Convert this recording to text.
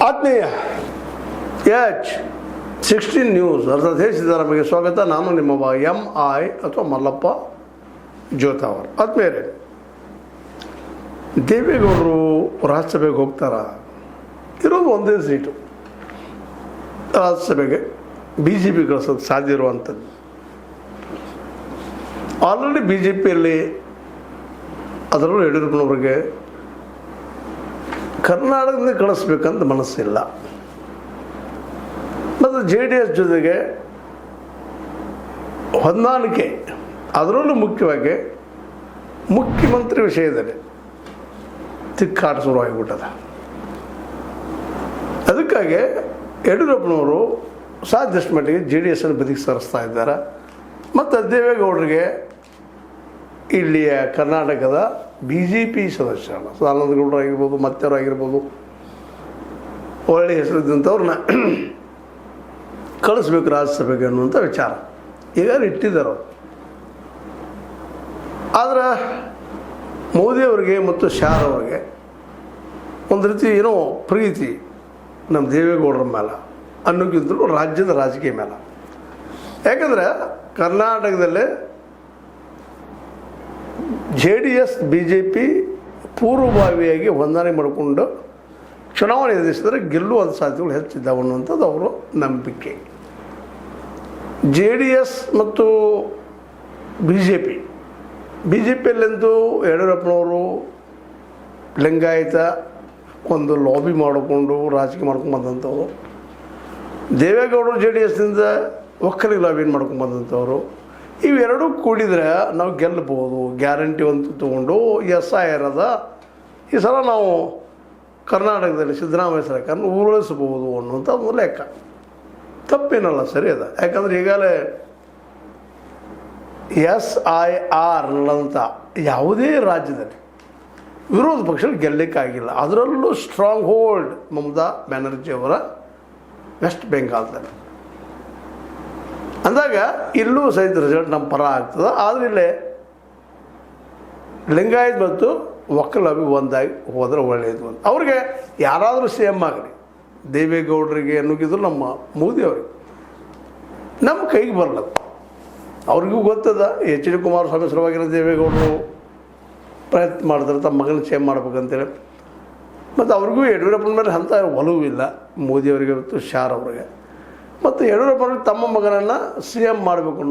ಆತ್ಮೀಯ H16 news ಅರ್ಥಾತ್ ಸಿದ್ದರಾಮಯ್ಯಗೆ ಸ್ವಾಗತ. ನಾನು ನಿಮ್ಮ MI ಅಥವಾ ಮಲ್ಲಪ್ಪ ಜೋತಾವರ್. ಆತ್ಮೀಯರೇ, ದೇವೇಗೌಡರು ರಾಜ್ಯಸಭೆಗೆ ಹೋಗ್ತಾರ? ಇರೋದು ಒಂದೇ ಸೀಟು ರಾಜ್ಯಸಭೆಗೆ BJP ಕಳಿಸೋದು ಸಾಧ್ಯ ಇರುವಂಥದ್ದು. ಆಲ್ರೆಡಿ BJPಯಲ್ಲಿ ಅದರಲ್ಲೂ ಯಡಿಯೂರಪ್ಪನವ್ರಿಗೆ ಕರ್ನಾಟಕದಿಂದ ಕಳಿಸ್ಬೇಕಂತ ಮನಸ್ಸಿಲ್ಲ. ಮತ್ತು JDS ಜೊತೆಗೆ ಹೊಂದಾಣಿಕೆ, ಅದರಲ್ಲೂ ಮುಖ್ಯವಾಗಿ ಮುಖ್ಯಮಂತ್ರಿ ವಿಷಯದಲ್ಲಿ ತಿಕ್ಕಾಟ ಶುರುವಾಗಿಬಿಟ್ಟದ. ಅದಕ್ಕಾಗಿ ಯಡಿಯೂರಪ್ಪನವರು ಸಾಧ್ಯಷ್ಟು ಮಟ್ಟಿಗೆ JDSನ್ನು ಬದಿಗೆ ಸರಿಸ್ತಾ ಇದ್ದಾರೆ. ಮತ್ತು ದೇವೇಗೌಡರಿಗೆ ಇಲ್ಲಿಯ ಕರ್ನಾಟಕದ BJP ಸದಸ್ಯರಲ್ಲ, ಸದಾನಂದಗೌಡರಾಗಿರ್ಬೋದು, ಮತ್ತವರಾಗಿರ್ಬೋದು, ಒಳ್ಳೆಯ ಹೆಸರಿದ್ದಂಥವ್ರನ್ನ ಕಳಿಸ್ಬೇಕು ರಾಜ್ಯಸಭೆಗೆ ಅನ್ನುವಂಥ ವಿಚಾರ ಈಗ ಇಟ್ಟಿದ್ದಾರೆ. ಆದರೆ ಮೋದಿಯವರಿಗೆ ಮತ್ತು ಶಾರ್ ಅವರಿಗೆ ಒಂದು ರೀತಿ ಏನೋ ಪ್ರೀತಿ ನಮ್ಮ ದೇವೇಗೌಡರ ಮೇಲೆ ಅನ್ನೋಕ್ಕಿಂತಲೂ ರಾಜ್ಯದ ರಾಜಕೀಯ ಮೇಲೆ. ಯಾಕಂದರೆ ಕರ್ನಾಟಕದಲ್ಲೇ JDS BJP ಪೂರ್ವಭಾವಿಯಾಗಿ ಹೊಂದಾಣಿಕೆ ಮಾಡಿಕೊಂಡು ಚುನಾವಣೆ ಎದುರಿಸಿದರೆ ಗೆಲ್ಲುವಂಥ ಸಾಧ್ಯತೆಗಳು ಹೆಚ್ಚಿದ್ದಾವೆ ಅನ್ನುವಂಥದ್ದು ಅವರ ನಂಬಿಕೆ. JDS ಮತ್ತು BJPಯಲ್ಲಂತೂ ಯಡಿಯೂರಪ್ಪನವರು ಲಿಂಗಾಯತ ಒಂದು ಲಾಬಿ ಮಾಡಿಕೊಂಡು ರಾಜಕೀಯ ಮಾಡ್ಕೊಂಡು ಬಂದಂಥವ್ರು, ದೇವೇಗೌಡರು JDSನಿಂದ ಒಕ್ಕಲಿಗ ಲಾಬಿನ ಮಾಡ್ಕೊಂಡು ಬಂದಂಥವ್ರು. ಇವೆರಡೂ ಕೂಡಿದರೆ ನಾವು ಗೆಲ್ಲಬಹುದು, ಗ್ಯಾರಂಟಿ ಒಂದು ತೊಗೊಂಡು SIR ಅದ ಈ ಸಲ ನಾವು ಕರ್ನಾಟಕದಲ್ಲಿ ಸಿದ್ದರಾಮಯ್ಯ ಸರ್ಕಾರನ ಉರುಳಿಸಬಹುದು ಅನ್ನುವಂಥ ಒಂದು ಲೆಕ್ಕ. ತಪ್ಪೇನಲ್ಲ, ಸರಿ ಅದ. ಯಾಕಂದರೆ ಈಗಾಗಲೇ SIR ಅನ್ನೋಂಥ ಯಾವುದೇ ರಾಜ್ಯದಲ್ಲಿ ವಿರೋಧ ಪಕ್ಷ ಗೆಲ್ಲಕ್ಕಾಗಿಲ್ಲ. ಅದರಲ್ಲೂ ಸ್ಟ್ರಾಂಗ್ ಹೋಲ್ಡ್ ಮಮತಾ ಬ್ಯಾನರ್ಜಿ ಅವರ ವೆಸ್ಟ್ ಬೆಂಗಾಲ್ದಲ್ಲಿ ಅಂದಾಗ ಇಲ್ಲೂ ಸಹಿತ ರಿಸಲ್ಟ್ ನಮ್ಮ ಪರ ಆಗ್ತದೆ. ಆದರೆ ಇಲ್ಲೇ ಲಿಂಗಾಯತ್ ಮತ್ತು ಒಕ್ಕಲಾಬಿ ಒಂದಾಗಿ ಹೋದರೆ ಒಳ್ಳೆಯದು ಅಂತ. ಅವ್ರಿಗೆ ಯಾರಾದರೂ CM ಆಗಲಿ, ದೇವೇಗೌಡರಿಗೆ ಅನ್ನೋಗಿದ್ರು ನಮ್ಮ ಮೋದಿಯವ್ರಿಗೆ ನಮ್ಮ ಕೈಗೆ ಬರಲ್ಲ. ಅವ್ರಿಗೂ ಗೊತ್ತದ HD ಕುಮಾರಸ್ವಾಮಿ ಸಲುವಾಗಿರೋ ದೇವೇಗೌಡರು ಪ್ರಯತ್ನ ಮಾಡಿದ್ರೆ ತಮ್ಮ ಮಗನ CM ಮಾಡ್ಬೇಕಂತೇಳಿ. ಮತ್ತು ಅವ್ರಿಗೂ ಯಡಿಯೂರಪ್ಪನ ಮೇಲೆ ಅಂಥ ಒಲವು ಇಲ್ಲ, ಮೋದಿಯವರಿಗೆ ಮತ್ತು ಶಾರ್ ಅವರಿಗೆ. ಮತ್ತು ಯಡಿಯೂರಪ್ಪನಿಗೆ ತಮ್ಮ ಮಗನನ್ನು CM ಮಾಡಬೇಕು